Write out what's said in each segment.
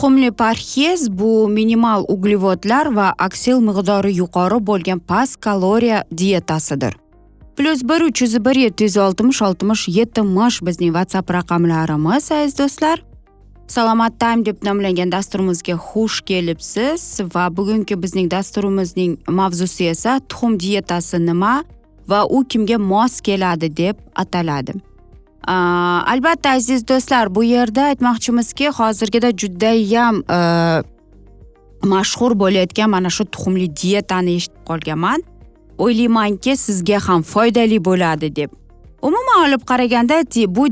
tuxumli parhez bu minimal uglevodlar va oksil miqdori yuqori bo'lgan past kaloriya dietasidir. +1 301 760 60 70 bizning WhatsApp raqamlarimiz aziz do'stlar. Salomat taym deb nomlangan dasturimizga xush kelibsiz va bugungi bizning dasturimizning mavzusi esa tuxum dietasi nima va u kimga mos keladi deb ataladi. Albatta aziz do'stlar, bu yerda aytmoqchimizki, hozirgida judayam mashhur bo'layotgan mana shu tuxumli dietani eshitib qolganman. O'ylaymanki, sizga ham foydali bo'ladi deb. Umuman olib qaraganda, bu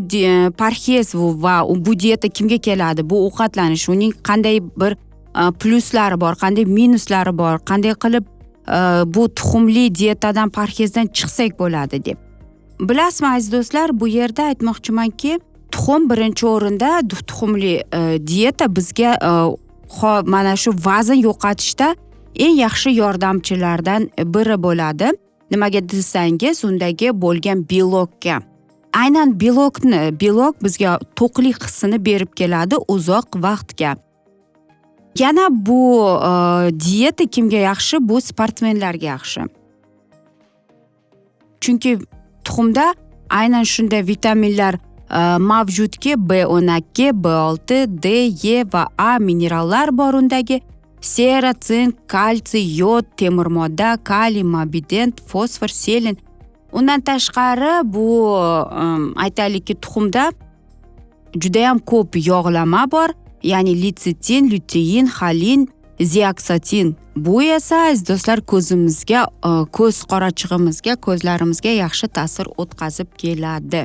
parhez va bu dieta kimga keladi? Bu ovqatlanish, uning qanday bir pluslari bor, qanday minuslari bor, qanday qilib bu tuxumli dietadan parhezdan chiqsak bo'ladi deb. Bilasizmi aziz do'stlar, bu yerda aytmoqchimanki, tuxum birinchi o'rinda, tuxumli dieta bizga mana shu vazn yo'qotishda eng yaxshi yordamchilardan biri bo'ladi. Nimaga desangiz, undagi bo'lgan belokka. Aynan belok bizga to'qlik hissini berib keladi uzoq vaqtga. Yana bu dieta kimga yaxshi? Bu sportmenlarga yaxshi. Chunki tuxumda aynan shunday vitaminlar mavjudki, B12, B6, D, E va A minerallar bor undagi. Sera, sink, kalsiy, yod, temir modda, kaliy, mobident, fosfor, selen. Undan tashqari bu aytaylikki, tuxumda juda ham ko'p yog'lama bor, ya'ni litsetin, lutein, xolin, zeaksatin. Bu esa aziz do'stlar ko'zimizga, ko'z qorachig'imizga, ko'zlarimizga yaxshi ta'sir o'tkazib keladi.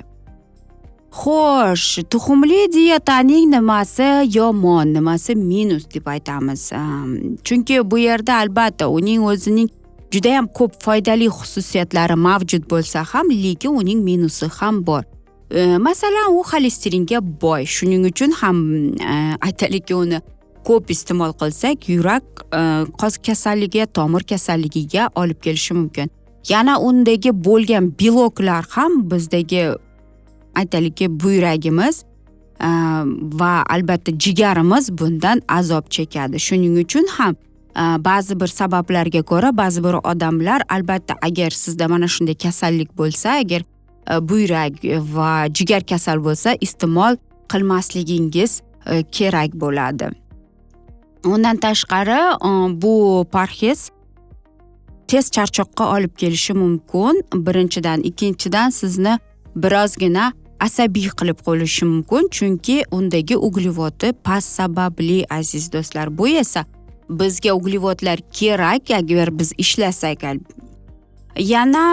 Xo'sh, tuxumli dietaning nimasi yomon, nimasi minus deb aytamiz. Chunki bu yerda albatta uning o'zining juda ham ko'p foydali xususiyatlari mavjud bo'lsa ham, lekin uning minusi ham bor. Masalan, u xolesteringa boy. Shuning uchun ham aytaylikki, uni ko'p iste'mol qilsak, yurak kasalligi, tomir kasalligiga olib kelishi mumkin. Yana undagi bo'lgan beloklar ham bizdagi aytaylikki, buyragimiz va albatta jigarimiz bundan azob chekadi. Shuning uchun ham ba'zi bir sabablarga ko'ra ba'zi bir odamlar, albatta agar sizda mana shunday kasallik bo'lsa, agar buyrak va jigar kasal bo'lsa, iste'mol qilmasligingiz kerak bo'ladi. Undan tashqari bu parhez tez charchoqqa olib kelishi mumkin. Birinchidan, ikkinchidan sizni birozgina asabiy qilib qo'yishi mumkin, chunki undagi uglevodi past sababli aziz do'stlar. Bu esa bizga uglevodlar kerak agar biz ishlasak. Yana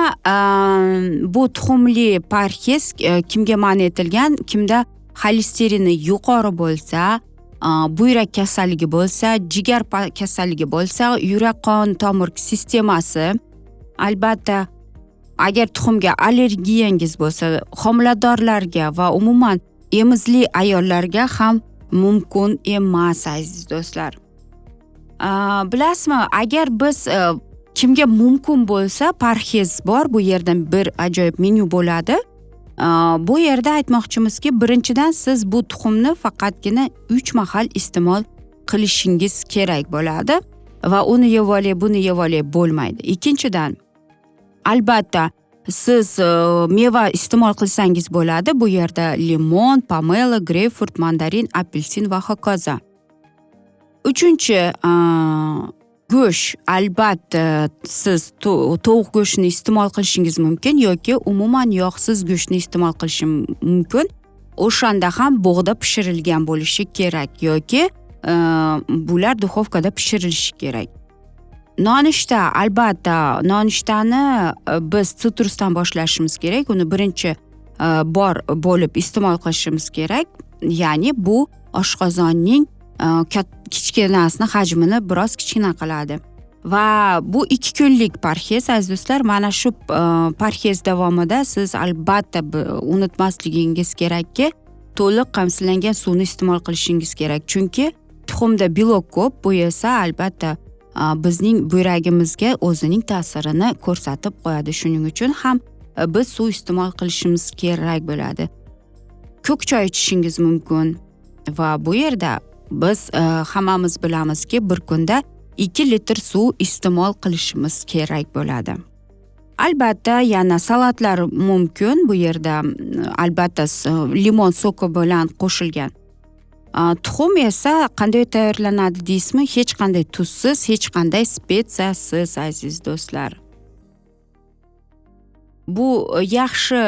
bu tuxumli parhez kimga man etilgan? Kimda xolesterini yuqori bo'lsa, buyrak kasalligi bo'lsa, jigar kasalligi bo'lsa, yurak qon tomir sistemasi, albatta agar tuxumga allergiyangiz bo'lsa, homiladorlarga va umuman emizli ayollarga ham mumkin emas aziz do'stlar. Bilasizmi, agar biz kimga mumkin bo'lsa, parhez bor, bu yerdan bir ajoyib menyu bo'ladi. Bu yerda aytmoqchimizki, birinchidan siz bu tuxumni faqatgina 3 mahal iste'mol qilishingiz kerak bo'ladi va uni yeb olay, buni yeb olay bo'lmaydi. Ikkinchidan, albatta siz meva iste'mol qilsangiz bo'ladi. Bu yerda limon, pomelo, greypfrut, mandarin, apelsin va hokazo. Uchinchi, go'sht. Albatta siz tovuq go'shtini iste'mol qilishingiz mumkin yoki umuman yog'siz go'shtni iste'mol qilish mumkin. O'shanda ham bug'da pishirilgan bo'lishi kerak yoki bular duxovkada pishirilishi kerak. Nonushta, albatta nonushtani biz sitrusdan boshlashimiz kerak. Uni birinchi bor bo'lib iste'mol qilishimiz kerak. Ya'ni bu oshqozonning kichkinasini hajmini biroz kichkina qiladi. Va bu 2 kunlik parhez aziz do'stlar. Mana shu parhez davomida siz albatta unutmasligingiz kerakki, to'liq qamsilangan suvni iste'mol qilishingiz kerak. Chunki tuxumda belok ko'p, bu esa albatta bizning buyragimizga o'zining ta'sirini ko'rsatib qo'yadi. Shuning uchun ham biz suv iste'mol qilishimiz kerak bo'ladi. Ko'k choy ichishingiz mumkin va bu yerda biz hammamiz bilamizki bir kunda 2 litr suv iste'mol qilishimiz kerak bo'ladi. Albatta yana salatlar mumkin bu yerda, albatta limon so'ki bilan qo'shilgan. Tuxum esa qanday tayyorlanadi deysizmi? Hech qanday tuzsiz, hech qanday spetsiyasiz aziz do'stlar. Bu yaxshi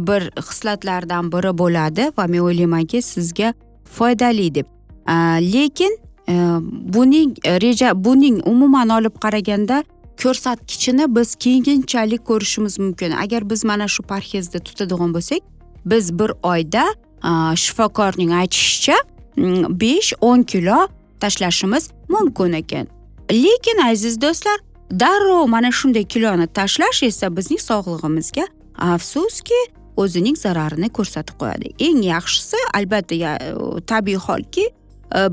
bir xislatlardan biri bo'ladi va men o'ylaymanki sizga foydali deb. Lekin buning umuman olib qaraganda ko'rsatkichini biz keyinchalik ko'rishimiz mumkin. Agar biz mana shu parhezda tutadigan bo'lsak, biz bir oyda shifokorning aytishicha 5-10 kilo tashlashimiz mumkin ekan. Lekin aziz do'stlar, darrov mana shunday kiloni tashlash esa bizning sog'lig'imizga afsuski o'zining zararini ko'rsatib qo'yadi. Eng yaxshisi albatta tabiiy holki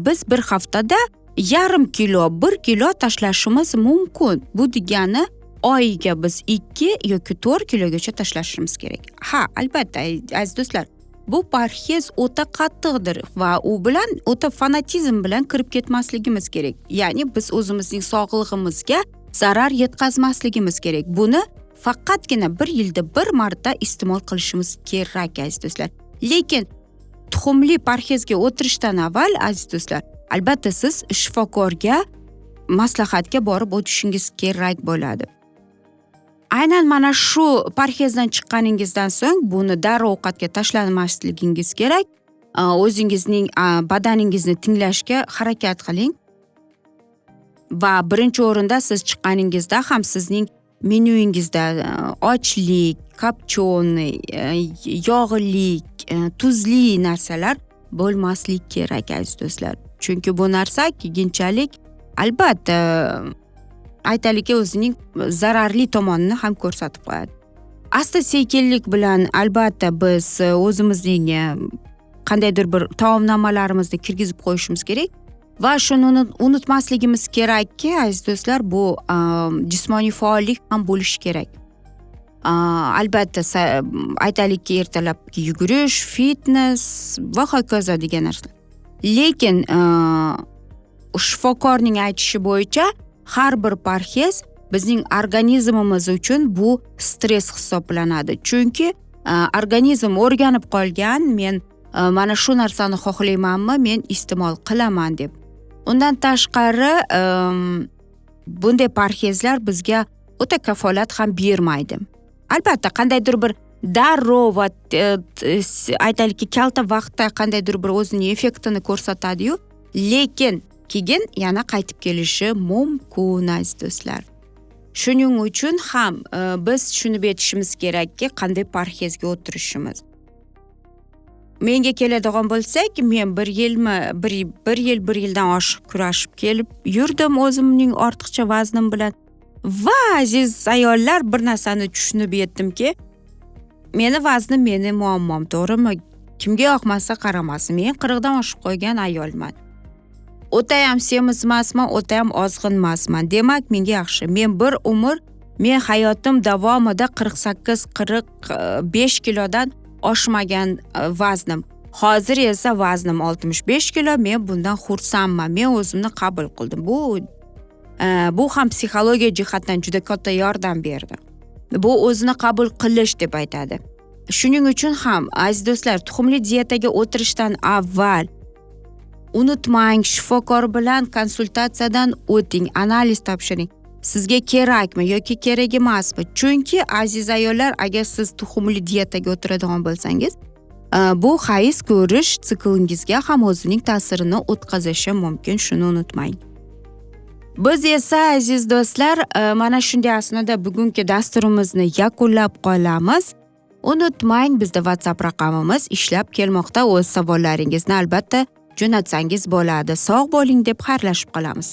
biz bir haftada 0,5 kilo, 1 kilo tashlashimiz mumkin. Bu degani oyiga biz 2 yoki 4 kilogacha tashlashimiz kerak. Ha, albatta aziz do'stlar, bu parhez o'ta qattiqdir va u bilan o'ta fanatizm bilan kirib ketmasligimiz kerak. Ya'ni biz o'zimizning sog'lig'imizga zarar yetkazmasligimiz kerak. Buni faqatgina bir yilda bir marta iste'mol qilishimiz kerak aziz do'stlar. Lekin tuxumli parhezga o'tirishdan avval aziz do'stlar, albatta siz shifokorga maslahatga borib o'tishingiz kerak bo'ladi. Aynan mana shu parhezdan chiqqaningizdan so'ng buni darrov ovqatga tashlamasligingiz kerak. O'zingizning badaningizni tinglashga harakat qiling. Va birinchi o'rinda siz chiqqaningizda ham sizning menyuingizda ochlik, kopchoniy, yog'lik, tuzli narsalar bo'lmaslik kerak aziz do'stlar. Chunki bu narsa keyinchalik albatta aytaylikki o'zining zararli tomonini ham ko'rsatib qo'yadi. Asta sekinlik bilan albatta biz o'zimizning qandaydir bir taomnomalarimizni kirgizib qo'yishimiz kerak. Va shuni unutmasligimiz kerakki aziz do'stlar, bu jismoniy faollik ham bo'lishi kerak. Albatta aytaylikki ertalabki yugurish, fitness va hokazo degan narsalar. Lekin shifokorning aytishi bo'yicha har bir parhez bizning organizmimiz uchun bu stress hisoblanadi. Chunki organizm o'rganib qolgan, men mana shu narsani xohlaymanmi, men iste'mol qilaman deb. Undan tashqari bunday parhezlar bizga o'ta kafolat ham bermaydi. Albatta qandaydir bir darrov va aytaylikki kalta vaqtda qandaydir bir o'zining effektini ko'rsatadi-yu, lekin keyin yana qaytib kelishi mumkin aziz do'stlar. Shuning uchun ham biz tushunib yetishimiz kerakki, qanday parhezga o'tirishimiz. Menga keladigan bo'lsak, men bir yildan oshiq kurashib kelib yurdim o'zimning ortiqcha vaznim bilan. Va aziz ayollar, bir narsani tushunib yetdimki, meni vaznim meni muammom, to'g'rimi? Kimga yoqmasa qaramasin. Men 40 dan oshib qo'ygan ayolman. O'ta ham semiz emasman, o'ta ham ozg'in emasman. Demak, menga yaxshi. Men bir umr, men hayotim davomida 48-45 kilodan oshmagan vaznim. Hozir esa vaznim 65 kilo. Men bundan xursandman. Men o'zimni qabul qildim. Bu ham psixologiya jihatdan juda katta yordam berdi. Bu o'zini qabul qilish deb aytadi. Shuning uchun ham aziz do'stlar, tuxumli diyetaga o'tirishdan avval unutmang, shifokor bilan konsultatsiyadan o'ting, analiz topshiring. Sizga kerakmi yoki kerak emasmi? Chunki aziz ayollar, agar siz tuxumli diyetaga o'tiradigan bo'lsangiz, bu hayz ko'rish siklingizga ham o'zining ta'sirini o'tkazishi mumkin, shuni unutmang. Biz esa aziz do'stlar, mana shunday asnoda bugungi dasturimizni yakunlab qolamiz. Unutmang, bizda WhatsApp raqamimiz ishlab kelmoqda. O'z savollaringizni albatta jo'natsangiz bo'ladi. Sog' bo'ling deb xayrlashib qolamiz.